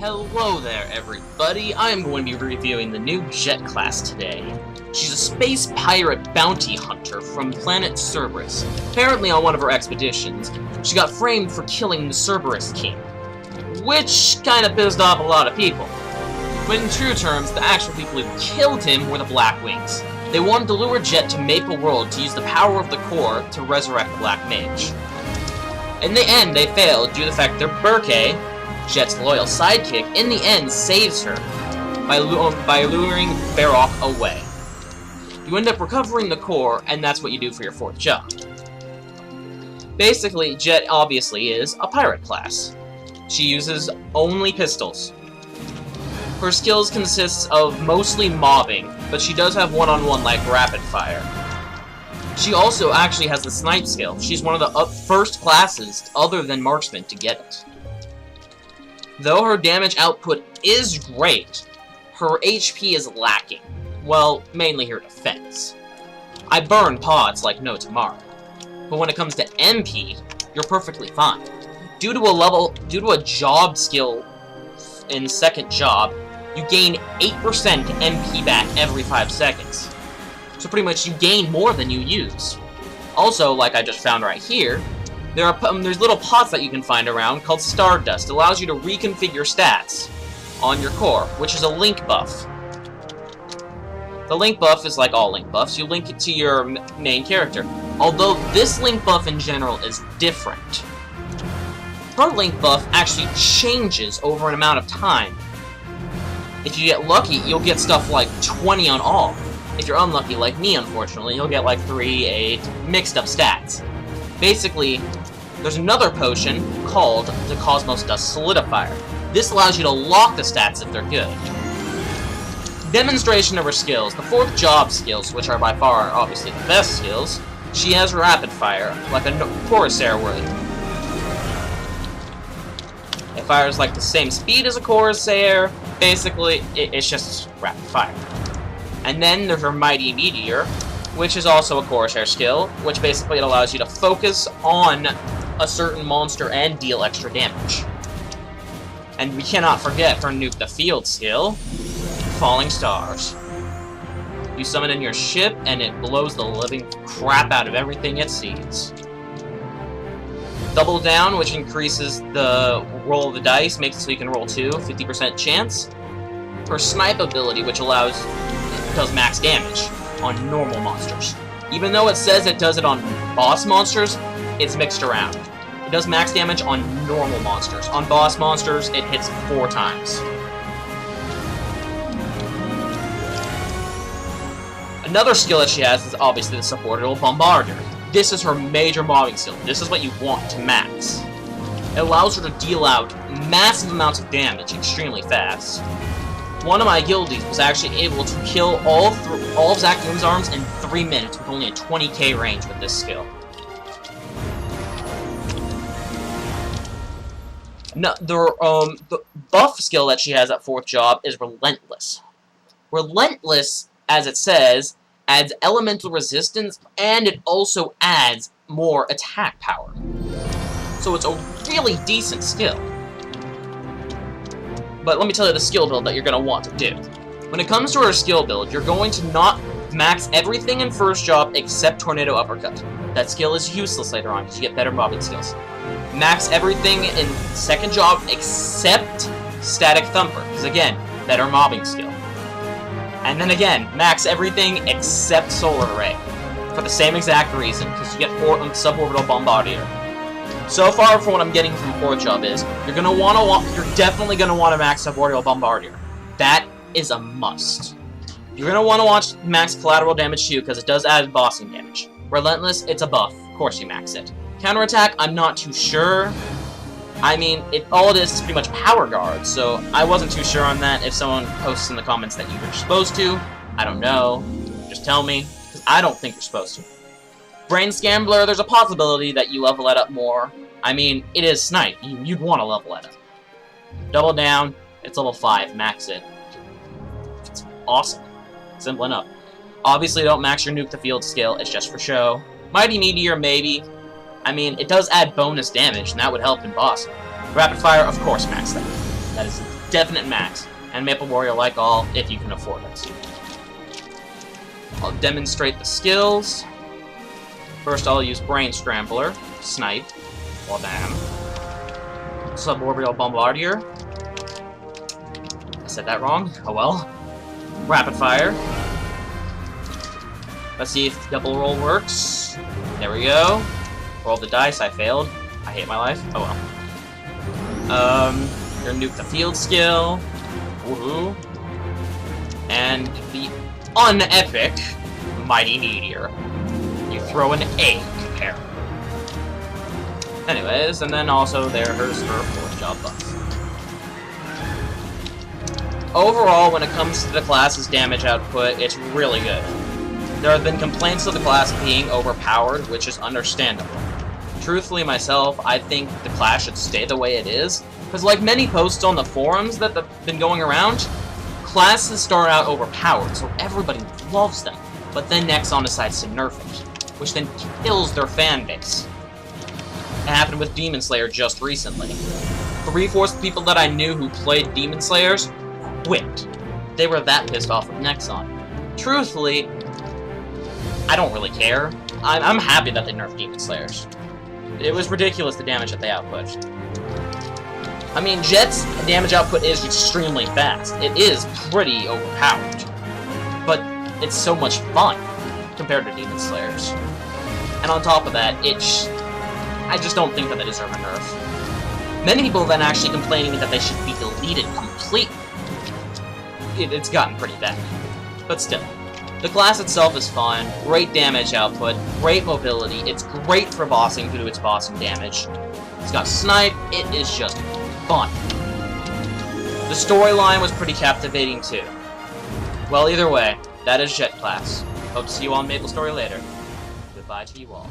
Hello there, everybody. I am going to be reviewing the new Jett class today. She's a space pirate bounty hunter from planet Cerberus. Apparently on one of her expeditions, she got framed for killing the Cerberus king, which kinda pissed off a lot of people. But in true terms, the actual people who killed him were the Black Wings. They wanted to lure Jett to Maple World to use the power of the core to resurrect the Black Mage. In the end, they failed due to the fact that Burke, Jett's loyal sidekick, in the end saves her by luring Barok away. You end up recovering the core, and that's what you do for your fourth job. Basically, Jett obviously is a pirate class. She uses only pistols. Her skills consists of mostly mobbing, but she does have one-on-one like rapid fire. She also actually has the snipe skill. She's one of the first classes other than marksman to get it. Though her damage output is great, her HP is lacking. Well, mainly her defense. I burn pods like no tomorrow. But when it comes to MP, you're perfectly fine. Due to a job skill in second job, you gain 8% MP back every 5 seconds. So pretty much you gain more than you use. Also, like I just found right here, there's little pots that you can find around called Stardust. It allows you to reconfigure stats on your core, which is a link buff. The link buff is like all link buffs. You link it to your main character. Although this link buff in general is different. Her link buff actually changes over an amount of time. If you get lucky, you'll get stuff like 20 on all. If you're unlucky, like me unfortunately, you'll get like 3, 8, mixed up stats. Basically, there's another potion called the Cosmos Dust Solidifier. This allows you to lock the stats if they're good. Demonstration of her skills. The fourth job skills, which are by far obviously the best skills, she has rapid fire, like a Corsair would. It fires like the same speed as a Corsair. Basically, it's just rapid fire. And then there's her Mighty Meteor, which is also a Corsair skill, which basically it allows you to focus on a certain monster and deal extra damage. And we cannot forget her Nuke the Field skill, Falling Stars. You summon in your ship, and it blows the living crap out of everything it sees. Double Down, which increases the roll of the dice, makes it so you can roll 2, 50% chance. Her Snipe ability, which does max damage on normal monsters. Even though it says it does it on boss monsters, it's mixed around. It does max damage on normal monsters. On boss monsters, it hits 4 times. Another skill that she has is obviously the Supportable Bombardier. This is her major mobbing skill. This is what you want to max. It allows her to deal out massive amounts of damage extremely fast. One of my guildies was actually able to kill all of Zack Moon's arms in 3 minutes with only a 20k range with this skill. No, the buff skill that she has at 4th job is Relentless. Relentless, as it says, adds elemental resistance, and it also adds more attack power. So it's a really decent skill. But let me tell you the skill build that you're going to want to do. When it comes to her skill build, you're going to not max everything in first job except Tornado Uppercut. That skill is useless later on because you get better mobbing skills. Max everything in second job except Static Thumper, because again, better mobbing skill. And then again, max everything except Solar Ray, for the same exact reason, because you get Suborbital Bombardier. So far, from what I'm getting from 4th job is, you're definitely gonna want to max Suborbital Bombardier. That is a must. You're gonna want to watch max collateral damage too, because it does add bossing damage. Relentless, it's a buff. Of course you max it. Counterattack, I'm not too sure. I mean, all it is pretty much power guard, so I wasn't too sure on that. If someone posts in the comments that you're supposed to, I don't know. Just tell me, because I don't think you're supposed to. Brain Scambler, there's a possibility that you level it up more. I mean, it is Snipe. You'd want to level it up. Double Down, it's level 5. Max it. It's awesome. Simple enough. Obviously, don't max your Nuke the Field skill. It's just for show. Mighty Meteor, maybe. I mean, it does add bonus damage, and that would help in boss. Rapid Fire, of course, max that. That is definite max, and Maple Warrior like all if you can afford it. I'll demonstrate the skills. First, I'll use Brain Scrambler, Snipe, well damn. Suborbital Bombardier. I said that wrong. Oh well. Rapid Fire. Let's see if double roll works. There we go. Roll the dice. I failed. I hate my life. Oh well. You're gonna nuke the field skill. Woohoo. And the unepic Mighty Meteor. You throw an egg, compare. Anyways, and then also there's her 4th job buff. Overall, when it comes to the class's damage output, it's really good. There have been complaints of the class being overpowered, which is understandable. Truthfully myself, I think the class should stay the way it is, because like many posts on the forums that have been going around, classes start out overpowered, so everybody loves them, but then Nexon decides to nerf it, which then kills their fan base. It happened with Demon Slayer just recently. 3/4 of people that I knew who played Demon Slayers quit. They were that pissed off with Nexon. Truthfully, I don't really care. I'm happy that they nerfed Demon Slayers. It was ridiculous the damage that they output. I mean, Jett's damage output is extremely fast. It is pretty overpowered. But it's so much fun compared to Demon Slayers. And on top of that, I just don't think that they deserve a nerf. Many people have been actually complaining that they should be deleted completely. It's gotten pretty bad. But still. The class itself is fun, great damage output, great mobility, it's great for bossing due to its bossing damage. It's got Snipe, it is just fun. The storyline was pretty captivating too. Well, either way, that is Jett class. Hope to see you on MapleStory later. Goodbye to you all.